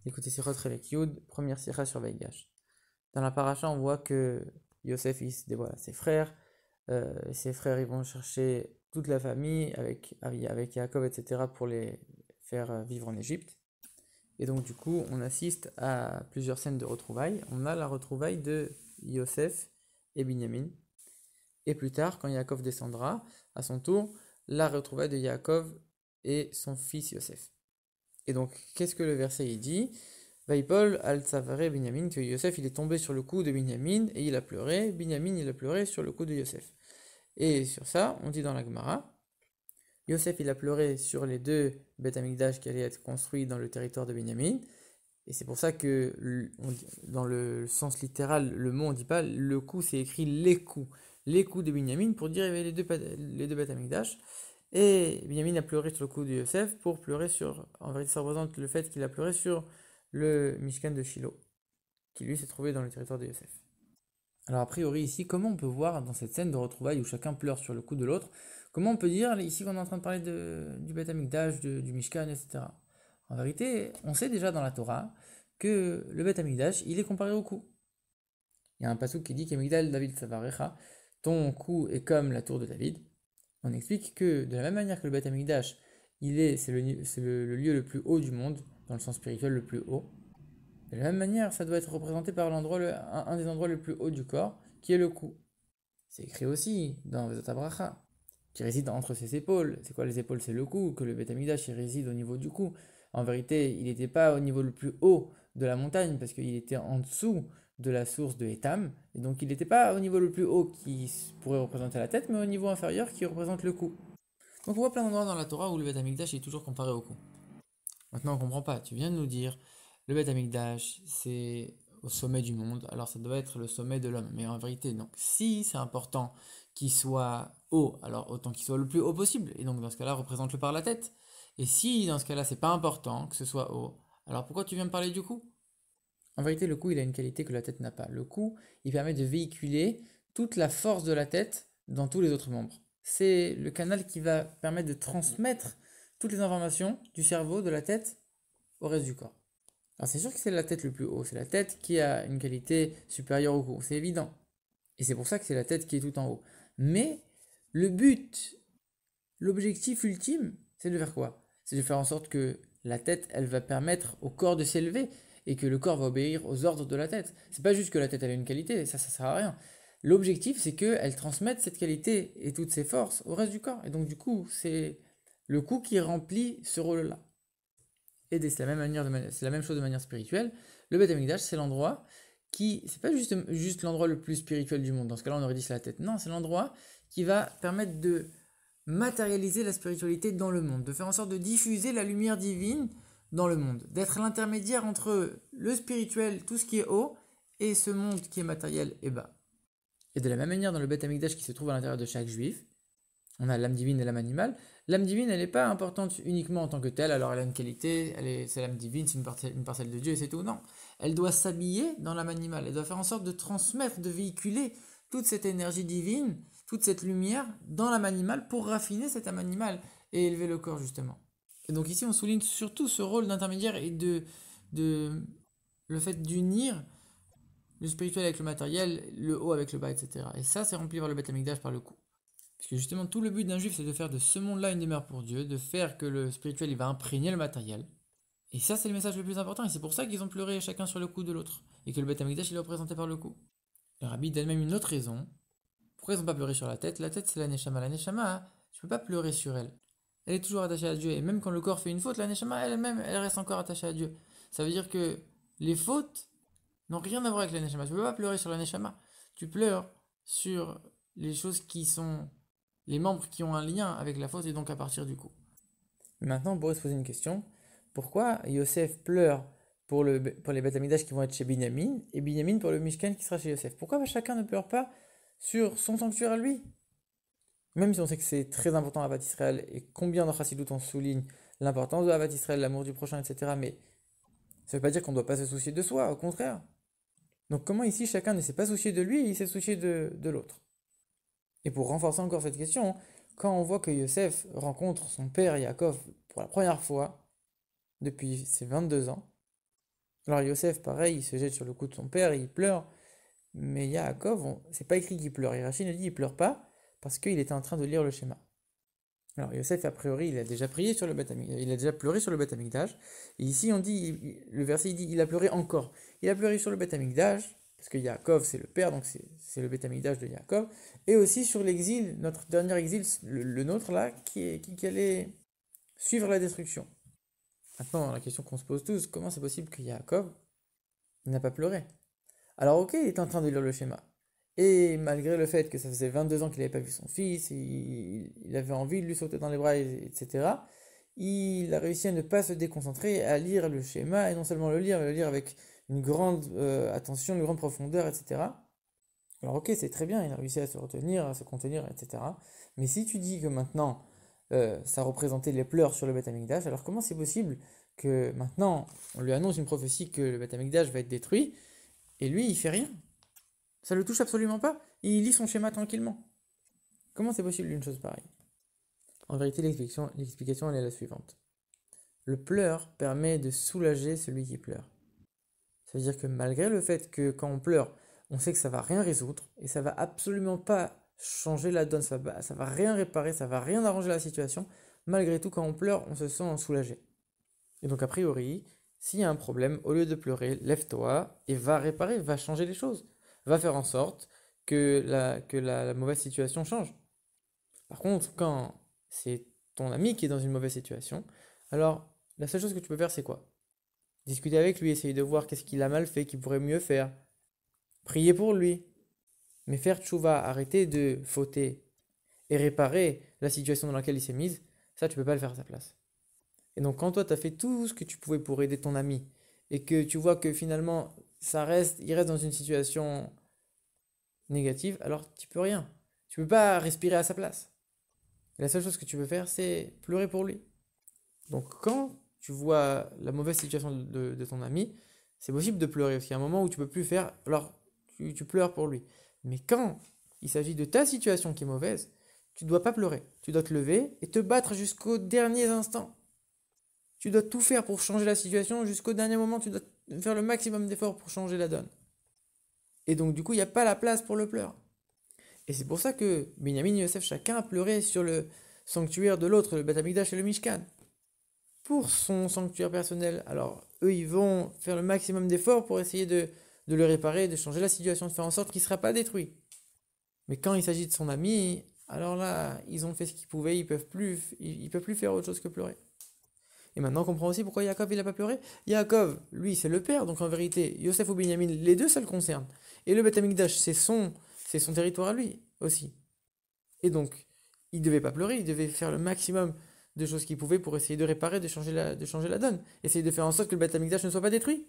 Écoutez Sirot Relek Yud, première sira sur Vaïgash. Dans la paracha, on voit que Yosef il se dévoile à ses frères. Ses frères ils vont chercher toute la famille avec Yaakov, etc. pour les faire vivre en Égypte. Et donc du coup, on assiste à plusieurs scènes de retrouvailles. On a la retrouvaille de Yosef et Binyamin. Et plus tard, quand Yaakov descendra, à son tour, la retrouvaille de Yaakov et son fils Yosef. Et donc, qu'est-ce que le verset il dit? Vaipol al Tsavaré Binyamin, que Yosef il est tombé sur le cou de Binyamin et il a pleuré. Binyamin il a pleuré sur le cou de Yosef. Et sur ça, on dit dans la Gemara, Yosef il a pleuré sur les deux Beth Amikdash qui allaient être construits dans le territoire de Binyamin. Et c'est pour ça que dans le sens littéral, le mot on dit pas le cou, c'est écrit les coups de Binyamin pour dire il y avait les deux Beth Amikdash. Et Binyamin a pleuré sur le cou de Yosef pour pleurer sur, en vérité ça représente le fait qu'il a pleuré sur le Mishkan de Shiloh, qui lui s'est trouvé dans le territoire de Yosef. Alors a priori ici, comment on peut voir dans cette scène de retrouvailles où chacun pleure sur le cou de l'autre, comment on peut dire ici qu'on est en train de parler du Beth Amikdash, du Mishkan, etc. En vérité, on sait déjà dans la Torah que le Beth Amikdash, il est comparé au cou. Il y a un passage qui dit qu'Amigdal David Savarecha, ton cou est comme la tour de David. On explique que de la même manière que le Beth Amikdash, c'est le lieu le plus haut du monde, dans le sens spirituel le plus haut. De la même manière, ça doit être représenté par un des endroits les plus hauts du corps, qui est le cou. C'est écrit aussi dans Vezot Abracha, qui réside entre ses épaules. C'est quoi les épaules? C'est le cou, que le Beth Amikdash il réside au niveau du cou. En vérité, il n'était pas au niveau le plus haut de la montagne, parce qu'il était en dessous de la source de Étam, et donc il n'était pas au niveau le plus haut qui pourrait représenter la tête, mais au niveau inférieur qui représente le cou. Donc on voit plein d'endroits dans la Torah où le Beth Amikdash est toujours comparé au cou. Maintenant on comprend pas, tu viens de nous dire, le Beth Amikdash c'est au sommet du monde, alors ça doit être le sommet de l'homme, mais en vérité, donc si c'est important qu'il soit haut, alors autant qu'il soit le plus haut possible, et donc dans ce cas-là représente-le par la tête. Et si dans ce cas-là c'est pas important que ce soit haut, alors pourquoi tu viens me parler du cou? En vérité, le cou, il a une qualité que la tête n'a pas. Le cou, il permet de véhiculer toute la force de la tête dans tous les autres membres. C'est le canal qui va permettre de transmettre toutes les informations du cerveau, de la tête, au reste du corps. Alors c'est sûr que c'est la tête le plus haut, c'est la tête qui a une qualité supérieure au cou, c'est évident. Et c'est pour ça que c'est la tête qui est tout en haut. Mais le but, l'objectif ultime, c'est de faire quoi? C'est de faire en sorte que la tête, elle va permettre au corps de s'élever et que le corps va obéir aux ordres de la tête. C'est pas juste que la tête elle a une qualité, ça sert à rien. L'objectif c'est qu'elle transmette cette qualité et toutes ses forces au reste du corps. Et donc du coup, c'est le cou qui remplit ce rôle-là. Et c'est la même chose de manière spirituelle. Le Beth Amikdash, c'est l'endroit c'est pas juste l'endroit le plus spirituel du monde. Dans ce cas-là, on aurait dit c'est la tête. Non, c'est l'endroit qui va permettre de matérialiser la spiritualité dans le monde, de faire en sorte de diffuser la lumière divine dans le monde, d'être l'intermédiaire entre le spirituel, tout ce qui est haut, et ce monde qui est matériel et bas. Et de la même manière, dans le Beth Amikdash qui se trouve à l'intérieur de chaque juif, on a l'âme divine et l'âme animale. L'âme divine, elle n'est pas importante uniquement en tant que telle, alors elle a une qualité, c'est l'âme divine, c'est une parcelle de Dieu et c'est tout. Non, elle doit s'habiller dans l'âme animale, elle doit faire en sorte de transmettre, de véhiculer toute cette énergie divine, toute cette lumière dans l'âme animale pour raffiner cette âme animale et élever le corps justement. Et donc ici, on souligne surtout ce rôle d'intermédiaire et le fait d'unir le spirituel avec le matériel, le haut avec le bas, etc. Et ça, c'est rempli par le Beth Amikdash par le coup. Parce que justement, tout le but d'un juif, c'est de faire de ce monde-là une demeure pour Dieu, de faire que le spirituel, il va imprégner le matériel. Et ça, c'est le message le plus important, et c'est pour ça qu'ils ont pleuré chacun sur le cou de l'autre, et que le Beth Amikdash, il est représenté par le cou. Le Rabbi donne même une autre raison. Pourquoi ils n'ont pas pleuré sur la tête? La tête, c'est la Neshama. La Neshama, tu peux pas pleurer sur elle. Elle est toujours attachée à Dieu, et même quand le corps fait une faute, la Neshama, elle-même, elle reste encore attachée à Dieu. Ça veut dire que les fautes n'ont rien à voir avec la Neshama. Tu peux pas pleurer sur la Neshama. Tu pleures sur les choses qui sont les membres qui ont un lien avec la faute et donc à partir du coup. Maintenant, on pourrait se poser une question. Pourquoi Yosef pleure pour les Beth Amikdash qui vont être chez Binyamin et Binyamin pour le Mishkan qui sera chez Yosef? Pourquoi chacun ne pleure pas sur son sanctuaire à lui? Même si on sait que c'est très important à Havat Israël et combien dans Chassidut on souligne l'importance de Havat Israël, l'amour du prochain, etc. Mais ça ne veut pas dire qu'on ne doit pas se soucier de soi, au contraire. Donc comment ici chacun ne s'est pas soucié de lui et il s'est soucié de l'autre? Et pour renforcer encore cette question, quand on voit que Yosef rencontre son père Yaakov pour la première fois depuis ses 22 ans, Alors Yosef, pareil, il se jette sur le cou de son père et il pleure. Mais Yaakov, c'est pas écrit qu'il pleure. Et Rachid nous dit qu'il pleure pas parce qu'il était en train de lire le schéma. Alors Yosef, a priori, il a déjà prié sur le Beth Amikdash, il a déjà pleuré sur le Beth Amikdash. Et ici, on dit, le verset, il dit, il a pleuré encore. Il a pleuré sur le Beth Amikdash, parce que Yaakov, c'est le père, donc c'est le Beth Amikdash de Yaakov. Et aussi sur l'exil, notre dernier exil, le nôtre là, qui allait suivre la destruction. Maintenant, la question qu'on se pose tous, comment c'est possible que Yaakov n'a pas pleuré? Alors ok, il est en train de lire le schéma. Et malgré le fait que ça faisait 22 ans qu'il n'avait pas vu son fils, il avait envie de lui sauter dans les bras, etc., il a réussi à ne pas se déconcentrer, à lire le schéma, et non seulement le lire, mais le lire avec une grande attention, une grande profondeur, etc. Alors ok, c'est très bien, il a réussi à se retenir, à se contenir, etc. Mais si tu dis que maintenant, ça représentait les pleurs sur le Beth Amikdash, alors comment c'est possible que maintenant, on lui annonce une prophétie que le Beth Amikdash va être détruit, et lui, il fait rien? Ça le touche absolument pas. Il lit son schéma tranquillement. Comment c'est possible une chose pareille? En vérité, l'explication, elle est la suivante. Le pleur permet de soulager celui qui pleure. Ça veut dire que malgré le fait que quand on pleure, on sait que ça va rien résoudre et ça va absolument pas changer la donne, ça va rien réparer, ça va rien arranger la situation. Malgré tout, quand on pleure, on se sent soulagé. Et donc a priori, s'il y a un problème, au lieu de pleurer, lève-toi et va réparer, va changer les choses. Va faire en sorte que la mauvaise situation change. Par contre, quand c'est ton ami qui est dans une mauvaise situation, alors la seule chose que tu peux faire, c'est quoi? Discuter avec lui, essayer de voir qu'est-ce qu'il a mal fait, qu'il pourrait mieux faire. Prier pour lui. Mais faire tchouva, arrêter de fauter et réparer la situation dans laquelle il s'est mise, ça, tu peux pas le faire à sa place. Et donc, quand toi, tu as fait tout ce que tu pouvais pour aider ton ami, et que tu vois que finalement, il reste dans une situation négative, alors tu peux rien. Tu peux pas respirer à sa place. Et la seule chose que tu peux faire, c'est pleurer pour lui. Donc, quand tu vois la mauvaise situation de ton ami, c'est possible de pleurer aussi. Il y a un moment où tu peux plus faire, alors tu pleures pour lui. Mais quand il s'agit de ta situation qui est mauvaise, tu ne dois pas pleurer. Tu dois te lever et te battre jusqu'au dernier instant. Tu dois tout faire pour changer la situation jusqu'au dernier moment. Tu dois faire le maximum d'efforts pour changer la donne. Et donc, du coup, il n'y a pas la place pour le pleur. Et c'est pour ça que Benjamin et Yosef, chacun a pleuré sur le sanctuaire de l'autre, le Beth Amikdash et le Mishkan, pour son sanctuaire personnel. Alors, eux, ils vont faire le maximum d'efforts pour essayer de le réparer, de changer la situation, de faire en sorte qu'il ne sera pas détruit. Mais quand il s'agit de son ami, alors là, ils ont fait ce qu'ils pouvaient, ils peuvent plus faire autre chose que pleurer. Et maintenant, on comprend aussi pourquoi Yaakov, il n'a pas pleuré. Yaakov, lui, c'est le père, donc en vérité, Yosef ou Binyamin, les deux, ça le concerne. Et le Beth Amikdash, c'est son territoire à lui aussi. Et donc, il ne devait pas pleurer, il devait faire le maximum de choses qu'il pouvait pour essayer de réparer, de changer la donne. Essayer de faire en sorte que le Beth Amikdash ne soit pas détruit.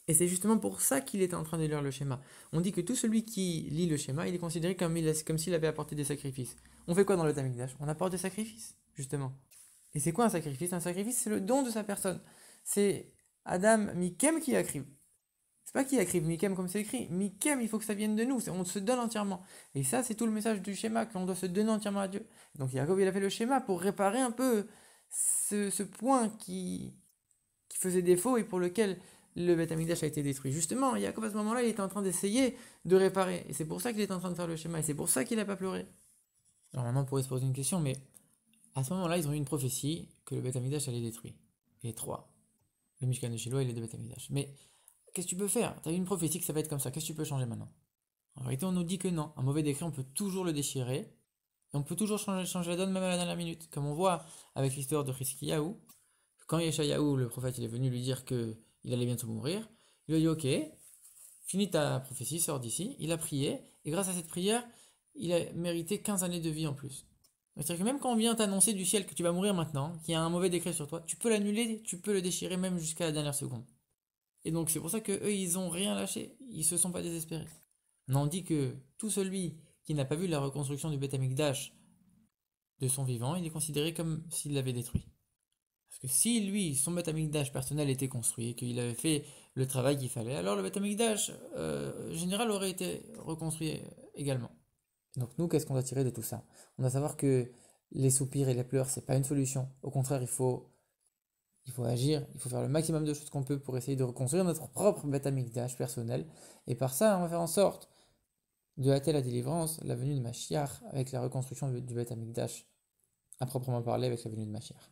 Et c'est justement pour ça qu'il était en train de lire le schéma. On dit que tout celui qui lit le schéma, il est considéré comme s'il avait apporté des sacrifices. On fait quoi dans le Beth Amikdash? On apporte des sacrifices, justement. Et c'est quoi un sacrifice? Un sacrifice, c'est le don de sa personne. C'est Adam Mikem qui écrive. C'est pas qui écrive Mikem comme c'est écrit. Mikem, il faut que ça vienne de nous. On se donne entièrement. Et ça, c'est tout le message du schéma, qu'on doit se donner entièrement à Dieu. Donc Jacob, il a fait le schéma pour réparer un peu ce point qui faisait défaut et pour lequel le Beth Amikdash a été détruit. Justement, Jacob, à ce moment-là, il était en train d'essayer de réparer. Et c'est pour ça qu'il est en train de faire le schéma. Et c'est pour ça qu'il n'a pas pleuré. Alors maintenant, on pourrait se poser une question, mais à ce moment-là, ils ont eu une prophétie que le Beth Amikdash allait détruire. Les trois. Le Mishkan de Shiloh et les deux Beth Amikdash. Mais qu'est-ce que tu peux faire? Tu as eu une prophétie que ça va être comme ça. Qu'est-ce que tu peux changer maintenant? En réalité, on nous dit que non. Un mauvais décret, on peut toujours le déchirer. Et on peut toujours changer la donne, même à la dernière minute. Comme on voit avec l'histoire de Hiskiyahu. Quand Yeshayahu, le prophète, il est venu lui dire qu'il allait bientôt mourir, il lui a dit ok, finis ta prophétie, sors d'ici. Il a prié. Et grâce à cette prière, il a mérité 15 années de vie en plus. C'est-à-dire que même quand on vient t'annoncer du ciel que tu vas mourir maintenant, qu'il y a un mauvais décret sur toi, tu peux l'annuler, tu peux le déchirer même jusqu'à la dernière seconde. Et donc c'est pour ça que eux ils ont rien lâché, ils se sont pas désespérés. On dit que tout celui qui n'a pas vu la reconstruction du Beth Amikdash de son vivant, il est considéré comme s'il l'avait détruit. Parce que si lui, son Beth Amikdash personnel était construit et qu'il avait fait le travail qu'il fallait, alors le Beth Amikdash général aurait été reconstruit également. Donc nous, qu'est-ce qu'on doit tirer de tout ça? On doit savoir que les soupirs et les pleurs, c'est pas une solution. Au contraire, il faut il faut agir, il faut faire le maximum de choses qu'on peut pour essayer de reconstruire notre propre Beth Amikdash personnel. Et par ça, on va faire en sorte de hâter la délivrance, la venue de Mashiach, avec la reconstruction du Beth Amikdash, à proprement parler avec la venue de Mashiach.